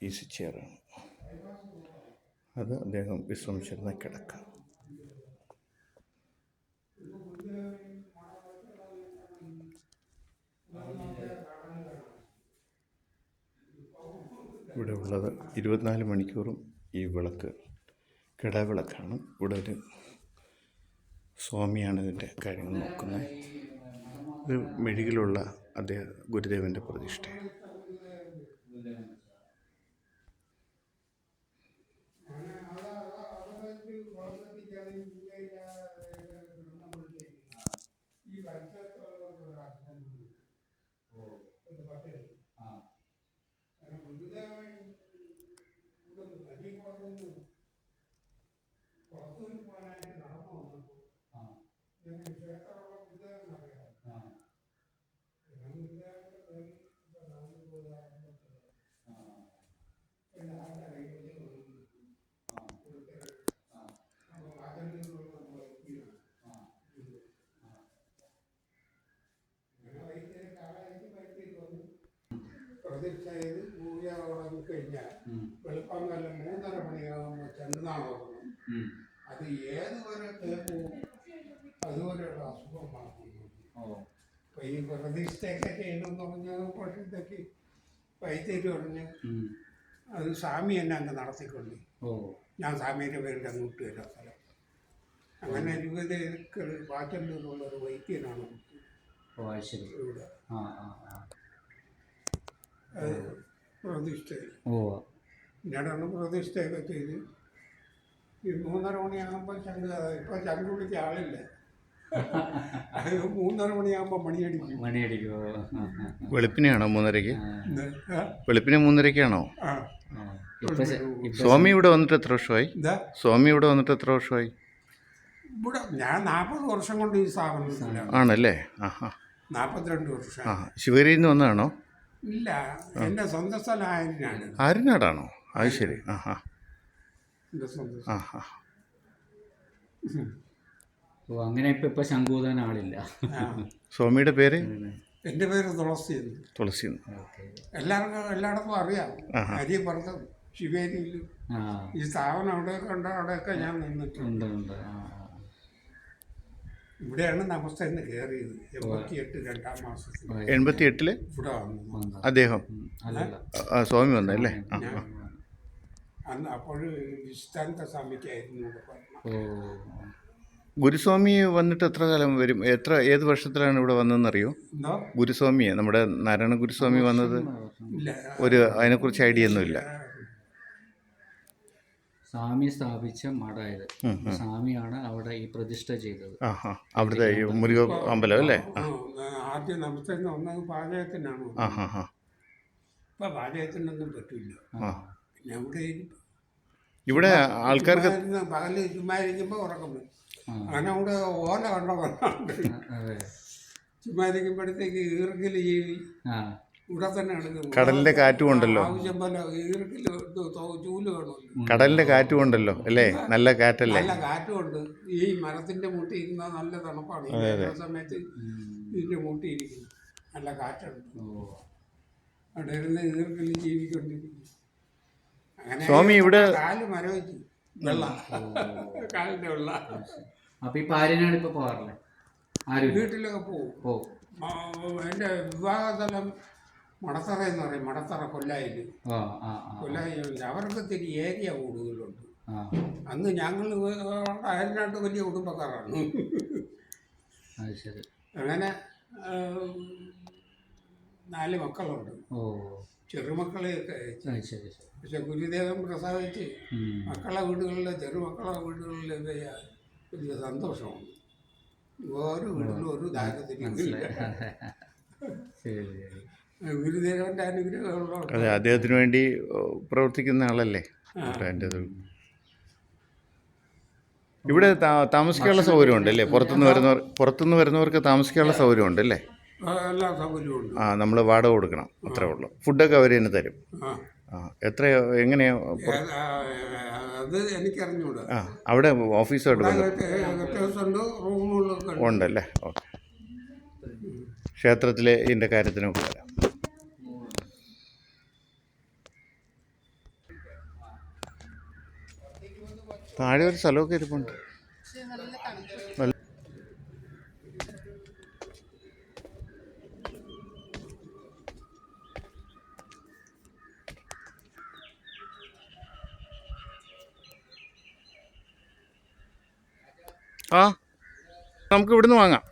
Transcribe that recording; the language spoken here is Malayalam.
ഈസി ചെയറാണ്. അത് അദ്ദേഹം വിശ്രമിച്ചിരുന്ന കിടക്ക. ഇവിടെ ഉള്ളത് 24 മണിക്കൂറും ഈ വിളക്ക് കിടാവിളക്കാണ്. ഇവിടെ ഒരു സ്വാമിയാണ് ഇതിൻ്റെ കാര്യങ്ങൾ നോക്കുന്നത്. ഇത് മെഴുകിലുള്ള അദ്ദേഹം ഗുരുദേവൻ്റെ പ്രതിഷ്ഠയാണ്. പ്രതിഷ്ഠയിൽ പൂജ തുടങ്ങിക്കഴിഞ്ഞാൽ വെളുപ്പം നല്ല 3:30 മണിയാകുമ്പോൾ ചെന്നാണോക്കണം. അത് ഏതുവരെ കേൾക്കും അതുവരെയുള്ള അസുഖം മാറുന്നു. അപ്പം ഈ പ്രതിഷ്ഠയൊക്കെ ചെയ്യണമെന്ന് പറഞ്ഞാൽ പക്ഷത്തേക്ക് വൈദ്യുതി പറഞ്ഞ് അത് സ്വാമി എന്നെ അങ്ങ് നടത്തിക്കൊണ്ട് ഞാൻ സ്വാമിയുടെ പേരിൽ അങ്ങോട്ട് വരാം സ്ഥലം. അങ്ങനെ 20 ഏക്കർ വാച്ചല്ലൂരുള്ളൊരു വൈദ്യനാണ് ഇവിടെ പ്രതിഷ്ഠ. ഞാനാണ് പ്രതിഷ്ഠയൊക്കെ ചെയ്ത് ഈ 3:30 മണിയാകുമ്പോൾ ഇപ്പോൾ ചങ്ക് പിടിച്ച ആളില്ല. അത് 3:30 മണിയാകുമ്പോൾ മണിയടിക്കും. വെളുപ്പിനെയാണോ 3:30? വെളുപ്പിനെ 3:30-ണോ? സ്വാമി ഇവിടെ വന്നിട്ട് എത്ര വർഷമായി? സ്വാമി ഇവിടെ വന്നിട്ട് എത്ര വർഷമായി? ഇവിടെ ഞാൻ 40 വർഷം കൊണ്ട് ഈ സ്ഥാപനത്തിലാണ്. ആണല്ലേ? 42 വർഷം. ശിവഗിരിയിൽ നിന്ന് വന്നതാണോ? ഇല്ല, എൻ്റെ സ്വന്തം സ്ഥലം ആര്യനാട്. ആര്യനാടാണോ? അത് ശരി. എൻ്റെ സ്വന്തം. അങ്ങനെ ഇപ്പൊ ശങ്കൂതാൻ ആളില്ല. സ്വാമിയുടെ പേര്? എൻ്റെ പേര് തുളസി. തുളസി എല്ലായിടത്തും അറിയാം. അരിപ്പുറത്ത് ശിവേരിയിൽ ഈ സ്ഥാപനം അവിടെയൊക്കെ ഉണ്ടോ അവിടെയൊക്കെ ഞാൻ നിന്നിട്ടുണ്ട്. ഇവിടെയാണ് നമസ്തേന്ന് കയറിയത് 88 2-ാം മാസത്തിൽ. 88-ല് ഇവിടെ വന്നു അദ്ദേഹം സ്വാമി വന്നല്ലേ? അന്ന് അപ്പോഴും വിശുദ്ധാനന്ദ സ്വാമിക്കായിരുന്നു. ഗുരുസ്വാമി വന്നിട്ട് എത്ര കാലം വരും? ഏത് വർഷത്തിലാണ് ഇവിടെ വന്നതെന്നറിയോ? ഗുരുസ്വാമിയെ നമ്മുടെ നാരായണ ഗുരുസ്വാമി വന്നത് അതിനെക്കുറിച്ച് ഐഡിയ ഒന്നുമില്ല. സ്വാമി സ്ഥാപിച്ച മഠായത്. സ്വാമിയാണ് അവിടെ ഈ പ്രതിഷ്ഠ ചെയ്തത്. അവിടുത്തെ മുരുക അമ്പലം അല്ലേ? ആദ്യം നമസ്തേന്ന് വന്നത് പാചകത്തിനാണ്. ഇപ്പൊ പാചകത്തിനൊന്നും പറ്റില്ല. പിന്നെ ഇവിടെ ആൾക്കാർക്ക് പകല് ചുമ്മാ ഇരിക്കുമ്പോൾ ഉറക്കം വരും. അങ്ങനെ അവിടെ ഓല കണ്ടോണ്ട് ചുമ്മാ ഇരിക്കുമ്പോഴത്തേക്ക് ഈർക്കിൽ ജീവി ഇവിടെ തന്നെയാണ്. കടലിന്റെ കാറ്റും ഉണ്ടല്ലോ. ആവശ്യം പോലെ ഈർക്കിൽ ചൂല് വേണം. കടലിന്റെ കാറ്റും ഉണ്ടല്ലോ അല്ലേ? നല്ല കാറ്റല്ലേ? നല്ല കാറ്റുമുണ്ട്. ഈ മരത്തിന്റെ മുട്ടി ഇരുന്നാൽ നല്ല തണുപ്പാണ്. ഈ സമയത്ത് ഇതിന്റെ മുട്ടി ഇരിക്കുന്നു, നല്ല കാറ്റുണ്ട്. അവിടെ ഇരുന്ന് ഈർക്കിൽ ജീവിക്കൊണ്ടിരിക്കും. അങ്ങനെ സ്വാമി ഇവിടെ കാല് മരവിച്ചു വെള്ളം, കാലിന്റെ വെള്ളം. അപ്പൊ ഈ പാര്യനാട് ഇപ്പൊ പോകാറില്ലേ? വീട്ടിലൊക്കെ പോകും. എൻ്റെ വിവാഹസ്ഥലം മടത്തറ എന്ന് പറയും. മടത്തറ കൊല്ലായിൽ. അവർക്ക് ഇത്തിരി ഏരിയ കൂടുതലുണ്ട്. അന്ന് ഞങ്ങൾ അയൽനാട്ട് വലിയ കുടുംബക്കാരാണ്. അങ്ങനെ 4 മക്കളുണ്ട്. ചെറുമക്കളെയൊക്കെ അയച്ചു. പക്ഷെ ഗുരുദേവൻ പ്രസാദിച്ച് മക്കളെ വീടുകളിലെ ചെറുമക്കളെ വീടുകളിൽ വലിയ സന്തോഷമാണ്. ഓരോ വീട്ടിലും ഒരു ദാരിദ്ര്യമില്ല. ഗുരുദേവന്റെ അനുഗ്രഹമുള്ള. അതെ, അദ്ദേഹത്തിന് വേണ്ടി പ്രവർത്തിക്കുന്ന ആളല്ലേ. ഇവിടെ താമസിക്കാനുള്ള സൗകര്യം ഉണ്ടല്ലേ? പുറത്തുനിന്ന് വരുന്നവർക്ക് താമസിക്കാനുള്ള സൗകര്യം ഉണ്ടല്ലേ? എല്ലാ സൗകര്യവും. നമ്മൾ വാടക കൊടുക്കണം, അത്രേ ഉള്ളൂ. ഫുഡൊക്കെ അവർ തന്നെ തരും. എത്രയോ എങ്ങനെയാ അത് എനിക്കറിഞ്ഞൂടാ. അവിടെ ഓഫീസുമായിട്ട് ഉണ്ടല്ലേ? ഓക്കെ. ക്ഷേത്രത്തിലെ ഇതിൻ്റെ കാര്യത്തിനൊക്കെ വരാം. താഴെ ഒരു സ്ഥലമൊക്കെ ഇരിപ്പുണ്ട്. നല്ല- ആ നമുക്ക് ഇവിടുന്ന് വാങ്ങാം.